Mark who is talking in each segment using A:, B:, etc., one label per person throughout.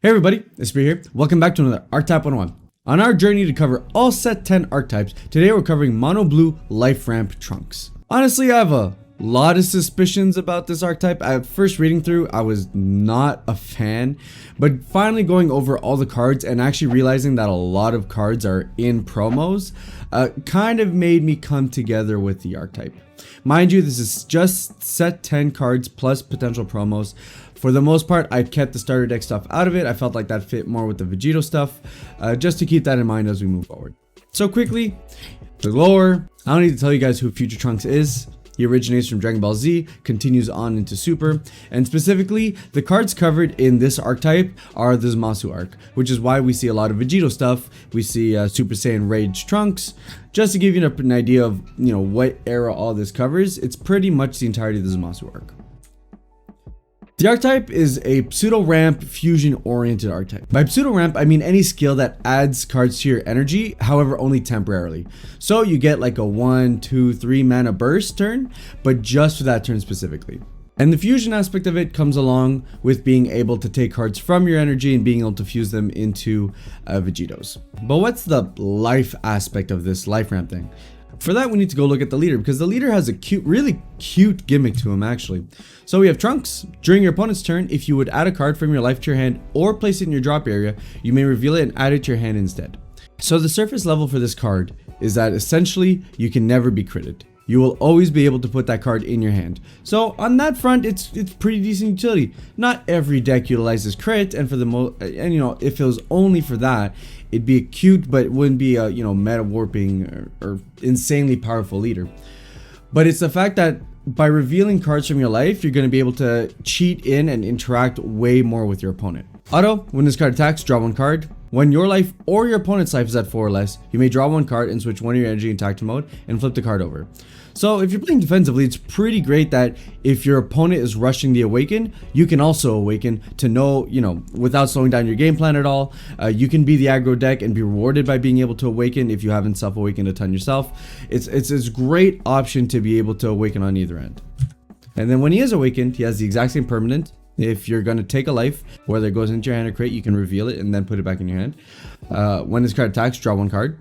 A: Hey everybody, it's Spear here. Welcome back to another Archetype 101. On our journey to cover all set 10 archetypes, today we're covering Mono Blue Life Ramp Trunks. Honestly, I have a lot of suspicions about this archetype. At first reading through, I was not a fan, but finally going over all the cards and actually realizing that a lot of cards are in promos, kind of made me come together with the archetype. Mind you, this is just set 10 cards plus potential promos. For the most part, I kept the starter deck stuff out of it. I felt like that fit more with the Vegito stuff, just to keep that in mind as we move forward. So quickly, the lore. I don't need to tell you guys who Future Trunks is. He originates from DragonBall Z, continues on into Super, and specifically, the cards covered in this archetype are the Zamasu arc, which is why we see a lot of Vegito stuff. We see Super Saiyan Rage Trunks. Just to give you an idea of what era all this covers, it's pretty much the entirety of the Zamasu arc. The archetype is a pseudo-ramp fusion-oriented archetype. By pseudo-ramp, I mean any skill that adds cards to your energy, however only temporarily. So you get like a 1, 2, 3 mana burst turn, but just for that turn specifically. And the fusion aspect of it comes along with being able to take cards from your energy and being able to fuse them into Vegitos. But what's the life aspect of this life ramp thing? For that, we need to go look at the leader, because the leader has a really cute gimmick to him actually. So we have Trunks. During your opponent's turn, if you would add a card from your life to your hand or place it in your drop area, you may reveal it and add it to your hand instead. So the surface level for this card is that essentially you can never be critted. You will always be able to put that card in your hand. So on that front, it's pretty decent utility. Not every deck utilizes crit, and for the if it was only for that, it'd be a cute, but it wouldn't be a meta warping or insanely powerful leader. But it's the fact that by revealing cards from your life, you're going to be able to cheat in and interact way more with your opponent. Auto, when this card attacks, draw one card. When your life or your opponent's life is at 4 or less, you may draw one card and switch one of your energy into active mode and flip the card over. So if you're playing defensively, it's pretty great that if your opponent is rushing the awaken, you can also awaken to know, without slowing down your game plan at all. You can be the aggro deck and be rewarded by being able to awaken if you haven't self-awakened a ton yourself. It's a great option to be able to awaken on either end. And then when he is awakened, he has the exact same permanent. If you're going to take a life, whether it goes into your hand or crit, you can reveal it and then put it back in your hand. When this card attacks, draw one card.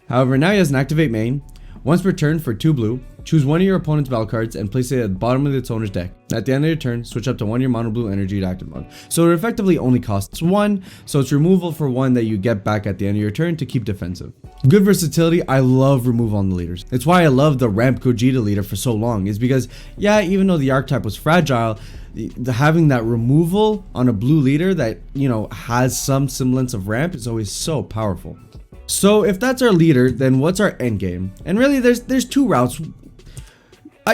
A: However, now he has an activate main. Once per turn for 2 blue, choose one of your opponent's battle cards and place it at the bottom of its owner's deck. At the end of your turn, switch up to one of your mono blue energy to active mode. So it effectively only costs 1, so it's removal for 1 that you get back at the end of your turn to keep defensive. Good versatility. I love removal on the leaders. It's why I love the Ramp Gogeta leader for so long, is because, yeah, even though the archetype was fragile, having that removal on a blue leader that, has some semblance of ramp is always so powerful. So if that's our leader, then what's our end game? And really, there's 2 routes.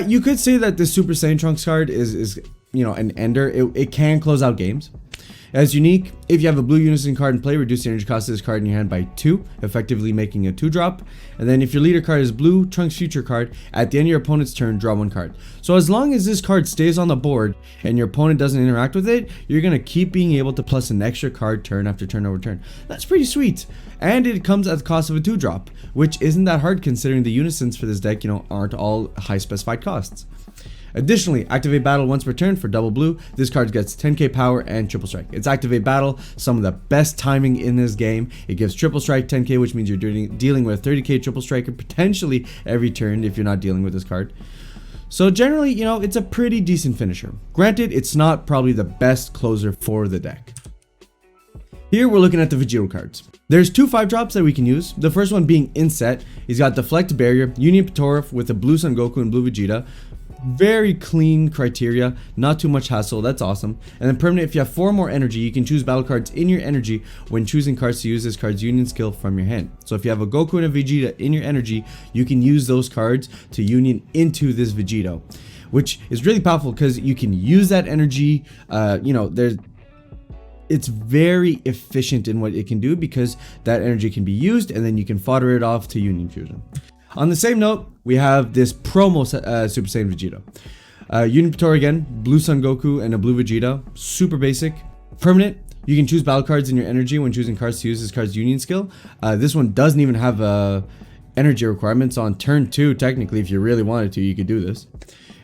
A: You could say that the Super Saiyan Trunks card is an ender. It can close out games. As unique, if you have a blue Unison card in play, reduce the energy cost of this card in your hand by 2, effectively making a 2-drop. And then if your leader card is blue, Trunks Future card, at the end of your opponent's turn, draw 1 card. So as long as this card stays on the board and your opponent doesn't interact with it, you're going to keep being able to plus an extra card turn after turn over turn. That's pretty sweet. And it comes at the cost of a 2-drop, which isn't that hard considering the Unisons for this deck, aren't all high specified costs. Additionally, activate battle once per turn for double blue. This card gets 10k power and triple strike. It's activate battle, some of the best timing in this game. It gives triple strike 10k, which means you're dealing with 30k triple strike potentially every turn if you're not dealing with this card. So generally, it's a pretty decent finisher. Granted, it's not probably the best closer for the deck. Here we're looking at the Vegito cards. There's 2 5-drops that we can use. The first one being Inset. He's got Deflect Barrier, Union Patorif with a blue Son Goku and blue Vegeta. Very clean criteria, not too much hassle. That's awesome. And then permanent, if you have 4 more energy, you can choose battle cards in your energy when choosing cards to use this card's union skill from your hand. So if you have a Goku and a Vegeta in your energy, you can use those cards to union into this Vegito, which is really powerful because you can use that energy. It's very efficient in what it can do because that energy can be used and then you can fodder it off to union fusion. On the same note, we have this promo Super Saiyan Vegito. Union Pator again, blue Son Goku and a blue Vegeta. Super basic. Permanent, you can choose battle cards in your energy when choosing cards to use this card's union skill. This one doesn't even have energy requirements on turn 2. Technically, if you really wanted to, you could do this.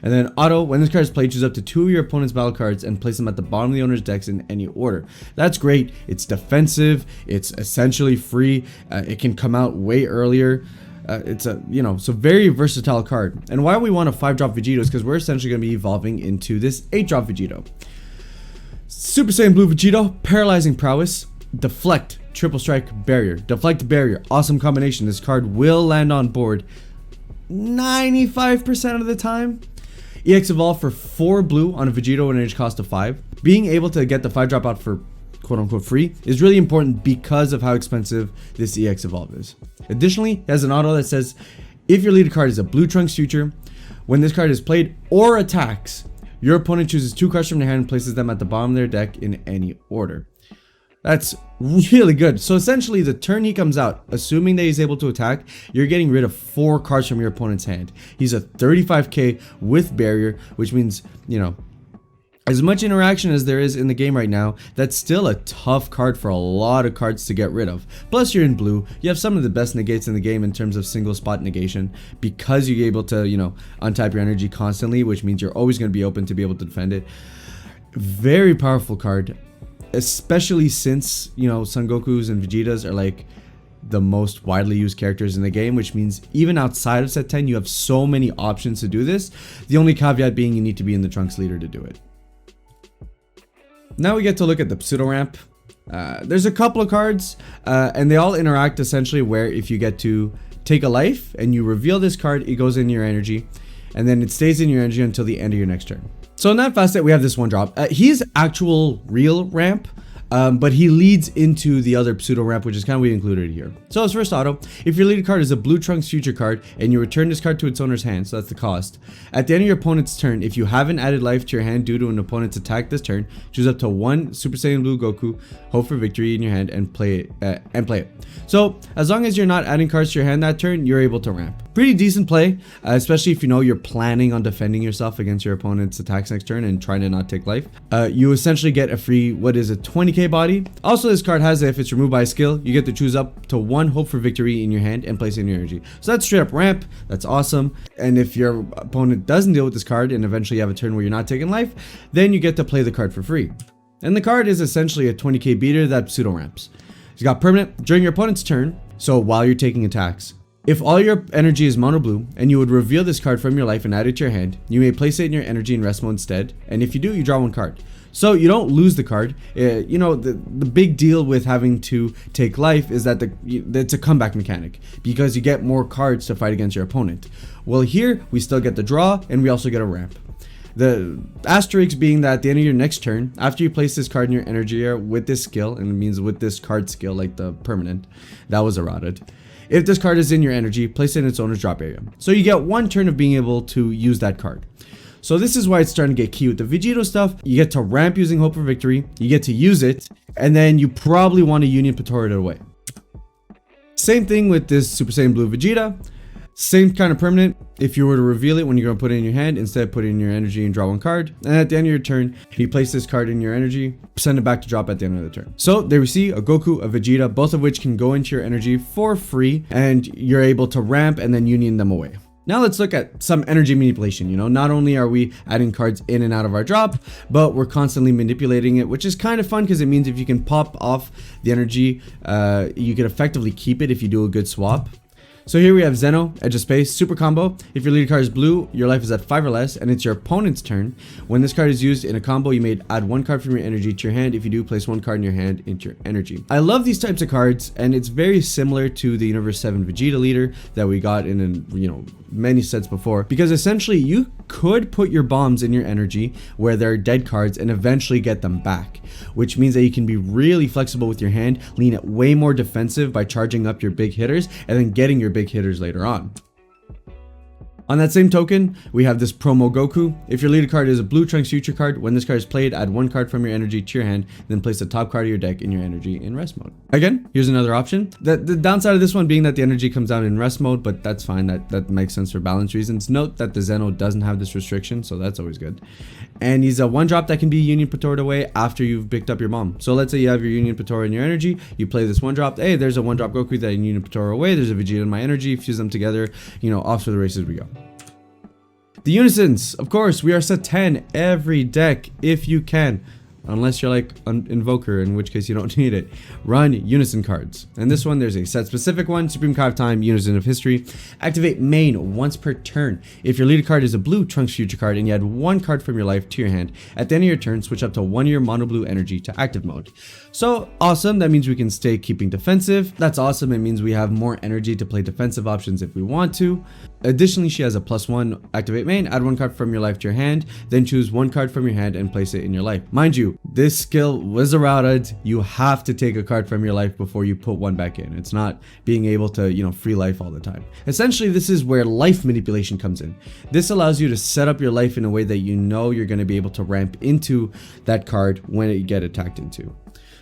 A: And then auto, when this card is played, choose up to 2 of your opponent's battle cards and place them at the bottom of the owner's decks in any order. That's great. It's defensive. It's essentially free. It can come out way earlier. It's a, so very versatile card. And why we want a 5-drop Vegito is because we're essentially going to be evolving into this 8-drop Vegito. Super Saiyan Blue Vegito, paralyzing prowess, deflect, triple strike, barrier, deflect, barrier, awesome combination. This card will land on board 95% of the time. EX evolve for 4 blue on a Vegito with an energy cost of 5. Being able to get the 5-drop out for quote-unquote free is really important because of how expensive this EX evolve is. Additionally, it has an auto that says if your leader card is a blue Trunks future, when this card is played or attacks, your opponent chooses 2 cards from their hand and places them at the bottom of their deck in any order. That's really good. So essentially, the turn he comes out, assuming that he's able to attack, you're getting rid of 4 cards from your opponent's hand. He's a 35k with barrier, which means, as much interaction as there is in the game right now, that's still a tough card for a lot of cards to get rid of. Plus, you're in blue. You have some of the best negates in the game in terms of single spot negation because you're able to, untap your energy constantly, which means you're always going to be open to be able to defend it. Very powerful card. Especially since, Son Gokus and Vegetas are like the most widely used characters in the game, which means even outside of set 10, you have so many options to do this. The only caveat being you need to be in the Trunks leader to do it. Now we get to look at the pseudo ramp. There's a couple of cards, and they all interact essentially where if you get to take a life and you reveal this card, it goes in your energy, and then it stays in your energy until the end of your next turn. So in that facet, we have this 1-drop. He's actual real ramp, but he leads into the other pseudo ramp, which is kind of we included here. So his first auto, if your leader card is a blue Trunks future card and you return this card to its owner's hand, so that's the cost. At the end of your opponent's turn, if you haven't added life to your hand due to an opponent's attack this turn, choose up to 1 Super Saiyan Blue Goku, hope for victory in your hand, and play it. So as long as you're not adding cards to your hand that turn, you're able to ramp. Pretty decent play, especially if you're planning on defending yourself against your opponent's attacks next turn and trying to not take life. You essentially get a free, what is a 20k body. Also, this card has, if it's removed by a skill, you get to choose up to 1 hope for victory in your hand and place it in your energy. So that's straight up ramp. That's awesome. And if your opponent doesn't deal with this card and eventually you have a turn where you're not taking life, then you get to play the card for free. And the card is essentially a 20k beater that pseudo ramps. It's got permanent during your opponent's turn, so while you're taking attacks. If all your energy is mono blue and you would reveal this card from your life and add it to your hand, you may place it in your energy in rest mode instead, and if you do, you draw 1 card. So you don't lose the card. The big deal with having to take life is that it's a comeback mechanic because you get more cards to fight against your opponent. Well, here we still get the draw and we also get a ramp. The asterisk being that at the end of your next turn, after you place this card in your energy area with this skill, and it means with this card skill like the permanent, that was eroded. If this card is in your energy, place it in its owner's drop area. So you get 1 turn of being able to use that card. So this is why it's starting to get key with the Vegito stuff. You get to ramp using Hope for Victory, you get to use it, and then you probably want to Union Patora it away. Same thing with this Super Saiyan Blue Vegeta. Same kind of permanent. If you were to reveal it when you're going to put it in your hand, instead put it in your energy and draw 1 card. And at the end of your turn, you place this card in your energy, send it back to drop at the end of the turn. So there we see a Goku, a Vegeta, both of which can go into your energy for free, and you're able to ramp and then union them away. Now let's look at some energy manipulation. Not only are we adding cards in and out of our drop, but we're constantly manipulating it, which is kind of fun because it means if you can pop off the energy, you can effectively keep it if you do a good swap. So here we have Zeno, Edge of Space, super combo. If your leader card is blue, your life is at 5 or less, and it's your opponent's turn. When this card is used in a combo, you may add 1 card from your energy to your hand. If you do, place 1 card in your hand into your energy. I love these types of cards, and it's very similar to the Universe 7 Vegeta leader that we got in many sets before, because essentially you could put your bombs in your energy where they're dead cards and eventually get them back, which means that you can be really flexible with your hand, lean it way more defensive by charging up your big hitters and then getting your big hitters later on. On that same token, we have this promo Goku. If your leader card is a blue Trunks future card, when this card is played, add 1 card from your energy to your hand, then place the top card of your deck in your energy in rest mode. Again, here's another option. The downside of this one being that the energy comes down in rest mode, but that's fine. That makes sense for balance reasons. Note that the Zeno doesn't have this restriction, so that's always good. And he's a 1-drop that can be Union Patora away after you've picked up your bomb. So let's say you have your Union Patora in your energy, you play this 1-drop. Hey, there's a 1-drop Goku that Union Patora away. There's a Vegeta in my energy. Fuse them together. Off to the races we go. The Unisons, of course, we are set 10 every deck if you can. Unless you're like an Invoker, in which case you don't need it. Run Unison cards. And this one, there's a set specific one, Supreme Card of Time, Unison of History. Activate main once per turn. If your leader card is a blue Trunks Future card and you add one card from your life to your hand, at the end of your turn, switch up to 1 of your mono blue energy to active mode. So awesome, that means we can stay keeping defensive. That's awesome, it means we have more energy to play defensive options if we want to. Additionally, she has a +1 activate main, add 1 card from your life to your hand, then choose 1 card from your hand and place it in your life. Mind you, this skill was errated. You have to take a card from your life before you put one back in. It's not being able to, free life all the time. Essentially, this is where life manipulation comes in. This allows you to set up your life in a way that you know you're going to be able to ramp into that card when it get attacked into.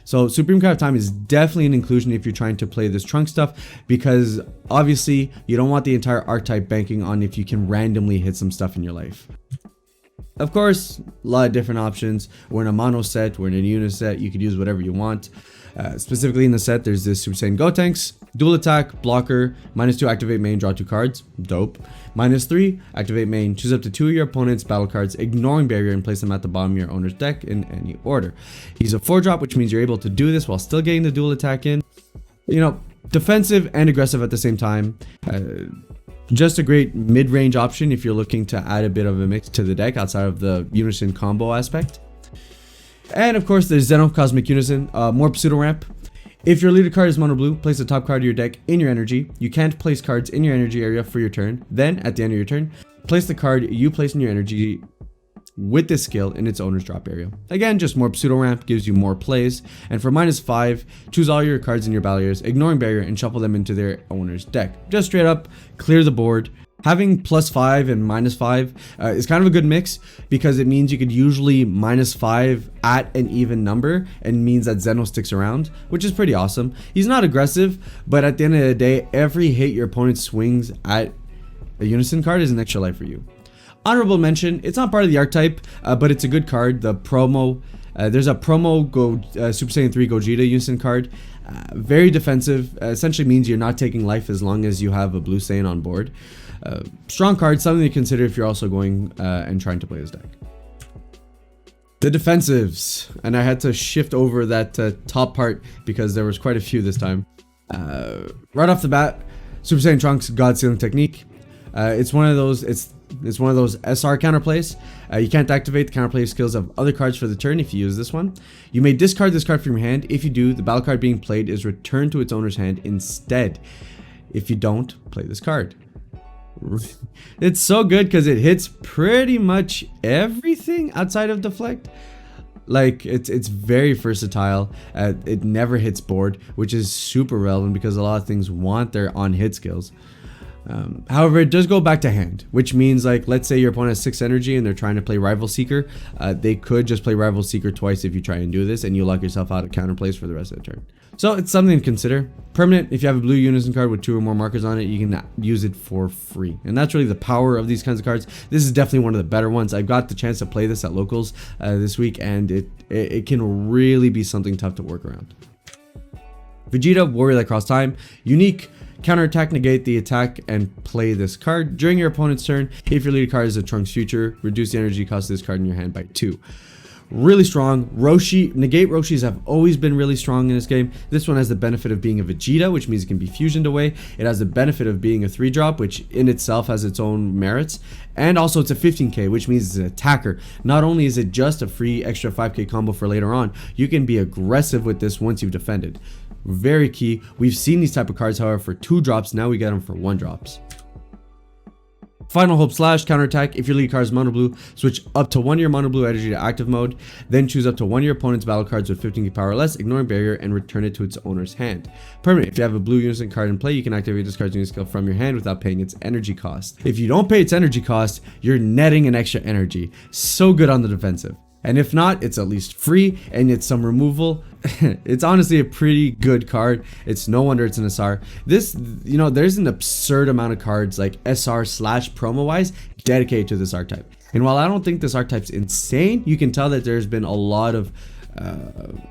A: So Supreme Card of Time is definitely an inclusion if you're trying to play this trunk stuff, because obviously you don't want the entire archetype banking on if you can randomly hit some stuff in your life. Of course, a lot of different options. We're in a mono set, we're in a unit set, you could use whatever you want. Specifically in the set, there's this Super Saiyan Gotenks, dual attack, blocker, -2 activate main, draw 2 cards, dope. -3 activate main, choose up to 2 of your opponent's battle cards, ignoring barrier, and place them at the bottom of your owner's deck in any order. He's a 4-drop, which means you're able to do this while still getting the dual attack in. Defensive and aggressive at the same time. Just a great mid-range option if you're looking to add a bit of a mix to the deck outside of the Unison combo aspect. And of course, there's Zeno Cosmic Unison, more pseudo ramp. If your leader card is mono blue, place the top card of your deck in your energy. You can't place cards in your energy area for your turn. Then, at the end of your turn, place the card you place in your energy with this skill in its owner's drop area. Again, just more pseudo ramp, gives you more plays. And for -5, choose all your cards in your battle areas, ignoring barrier, and shuffle them into their owner's deck. Just straight up clear the board. Having +5 and -5 is kind of a good mix, because it means you could usually -5 at an even number, and means that Zeno sticks around, which is pretty awesome. He's not aggressive, but at the end of the day, every hit your opponent swings at a Unison card is an extra life for you. Honorable mention, it's not part of the archetype, but it's a good card. The promo, there's a promo Super Saiyan 3 Vegito Unison card. Very defensive, essentially means you're not taking life as long as you have a blue Saiyan on board. Strong card, something to consider if you're also going and trying to play this deck. The defensives, and I had to shift over that top part because there was quite a few this time. Right off the bat, Super Saiyan Trunks God Sealing Technique. It's one of those SR counterplays. You can't activate the counterplay skills of other cards for the turn if you use this one. You may discard this card from your hand. If you do, the battle card being played is returned to its owner's hand instead. If you don't, play this card. It's so good because it hits pretty much everything outside of deflect. Like, it's very versatile. It never hits board, which is super relevant because a lot of things want their on-hit skills. However, it does go back to hand, which means, like, let's say your opponent has 6 energy and they're trying to play Rival Seeker. They could just play Rival Seeker twice if you try and do this, and you lock yourself out of counterplays for the rest of the turn. So it's something to consider. Permanent, if you have a blue Unison card with 2 or more markers on it, you can use it for free. And that's really the power of these kinds of cards. This is definitely one of the better ones. I got the chance to play this at locals this week, and it can really be something tough to work around. Vegito, Warrior That Cross Time, unique. Counterattack, negate the attack, and play this card. During your opponent's turn, if your leader card is a Trunks Future, reduce the energy cost of this card in your hand by 2. Really strong. Roshi, negate Roshis have always been really strong in this game. This one has the benefit of being a Vegeta, which means it can be fusioned away. It has the benefit of being a 3-drop, which in itself has its own merits. And also it's a 15k, which means it's an attacker. Not only is it just a free extra 5k combo for later on, you can be aggressive with this once you've defended. Very key. We've seen these type of cards, however, for 2 drops. Now we get them for 1 drops. Final Hope Slash, counterattack. If your lead card is mono blue, switch up to 1 of your mono blue energy to active mode. Then choose up to 1 of your opponent's battle cards with 15k power or less, ignoring barrier, and return it to its owner's hand. Permanent. If you have a blue Unison card in play, you can activate this card's unique skill from your hand without paying its energy cost. If you don't pay its energy cost, you're netting an extra energy. So good on the defensive. And if not, it's at least free and it's some removal. It's honestly a pretty good card. It's no wonder it's an SR. This, there's an absurd amount of cards like SR/promo wise dedicated to this archetype. And while I don't think this archetype's insane, you can tell that there's been a lot of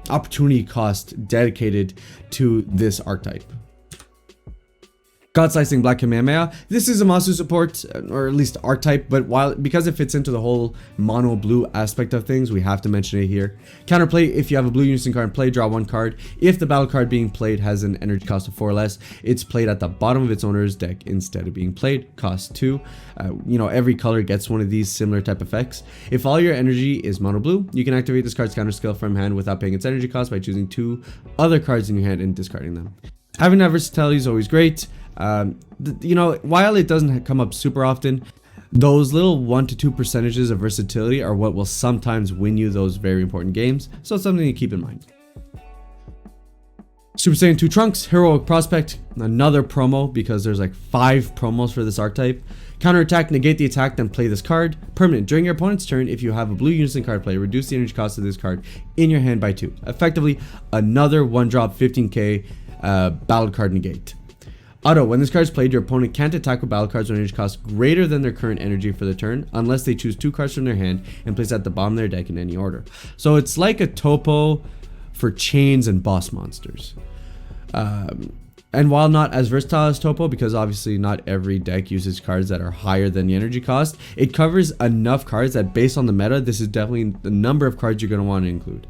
A: opportunity cost dedicated to this archetype. God Slicing Black Kamehameha. This is a Masu support, or at least Archetype, but because it fits into the whole mono blue aspect of things, we have to mention it here. Counterplay: if you have a blue Unison card in play, draw 1 card. If the battle card being played has an energy cost of 4 or less, it's played at the bottom of its owner's deck instead of being played. Cost 2. Every color gets one of these similar type effects. If all your energy is mono blue, you can activate this card's counter skill from hand without paying its energy cost by choosing 2 other cards in your hand and discarding them. Having that versatility is always great. While it doesn't come up super often, those little 1 to 2 percentages of versatility are what will sometimes win you those very important games, so it's something to keep in mind. Super Saiyan 2 Trunks, Heroic Prospect, another promo because there's like 5 promos for this archetype. Counter attack: negate the attack, then play this card. Permanent: during your opponent's turn, if you have a blue Unison card play, reduce the energy cost of this card in your hand by 2. Effectively, another 1-drop 15k battle card negate. Auto: when this card is played, your opponent can't attack with battle cards with energy cost greater than their current energy for the turn, unless they choose 2 cards from their hand and place at the bottom of their deck in any order. So it's like a topo for chains and boss monsters. And while not as versatile as topo, because obviously not every deck uses cards that are higher than the energy cost, it covers enough cards that based on the meta, this is definitely the number of cards you're going to want to include.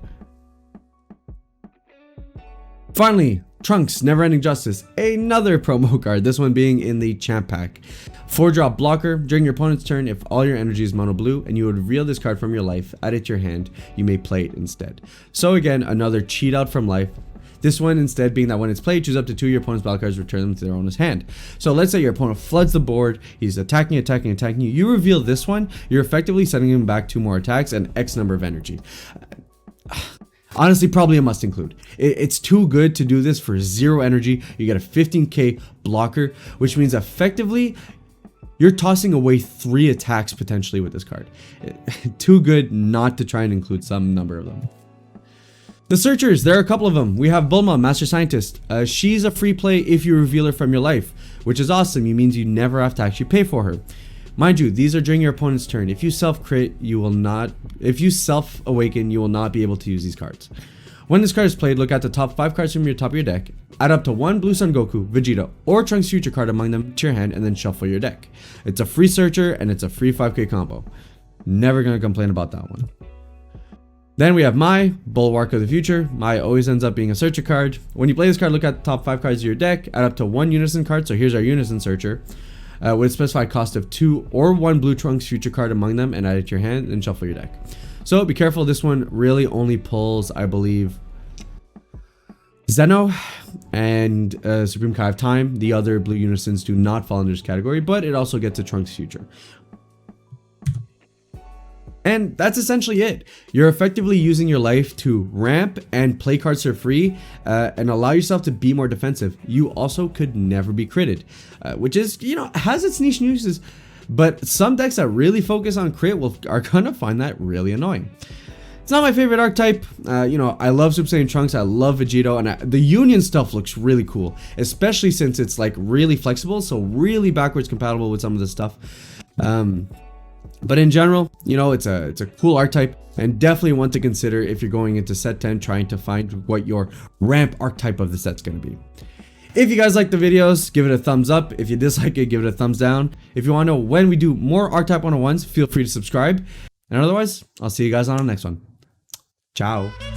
A: Finally, Trunks, Neverending Justice, another promo card, this one being in the champ pack. 4-drop blocker: during your opponent's turn, if all your energy is mono blue and you would reveal this card from your life, add it to your hand, you may play it instead. So again, another cheat out from life. This one instead being that when it's played, choose up to 2 of your opponent's battle cards, return them to their owner's hand. So let's say your opponent floods the board, he's attacking you, you reveal this one, you're effectively sending him back 2 more attacks and X number of energy. Honestly, probably a must include. It's too good to do this for 0 energy. You get a 15k blocker, which means effectively you're tossing away 3 attacks potentially with this card. Too good not to try and include some number of them. The Searchers, there are a couple of them. We have Bulma, Master Scientist. She's a free play if you reveal her from your life, which is awesome. It means you never have to actually pay for her. Mind you, these are during your opponent's turn. If you self-crit, you will not. If you self-awaken, you will not be able to use these cards. When this card is played, look at the top 5 cards from your top of your deck, add up to 1 Blue Son Goku, Vegito, or Trunks Future card among them to your hand, and then shuffle your deck. It's a free Searcher, and it's a free 5k combo. Never gonna complain about that one. Then we have Mai, Bulwark of the Future. Mai always ends up being a Searcher card. When you play this card, look at the top 5 cards of your deck, add up to 1 Unison card, so here's our Unison Searcher, with a specified cost of 2 or 1 Blue Trunks Future card among them, and add it to your hand, and shuffle your deck. So be careful, this one really only pulls, I believe, Zeno and Supreme Kai of Time. The other blue Unisons do not fall into this category, but it also gets a Trunks Future. And that's essentially it. You're effectively using your life to ramp and play cards for free and allow yourself to be more defensive. You also could never be critted, which is, has its niche uses, but some decks that really focus on crit are gonna find that really annoying. It's not my favorite archetype. I love Super Saiyan Trunks, I love Vegito, and the Union stuff looks really cool, especially since it's like really flexible, so really backwards compatible with some of the stuff. But in general, it's a cool archetype and definitely one to consider if you're going into set 10 trying to find what your ramp archetype of the set's going to be. If you guys like the videos, give it a thumbs up. If you dislike it, give it a thumbs down. If you want to know when we do more Archetype 101s, feel free to subscribe. And otherwise, I'll see you guys on the next one. Ciao.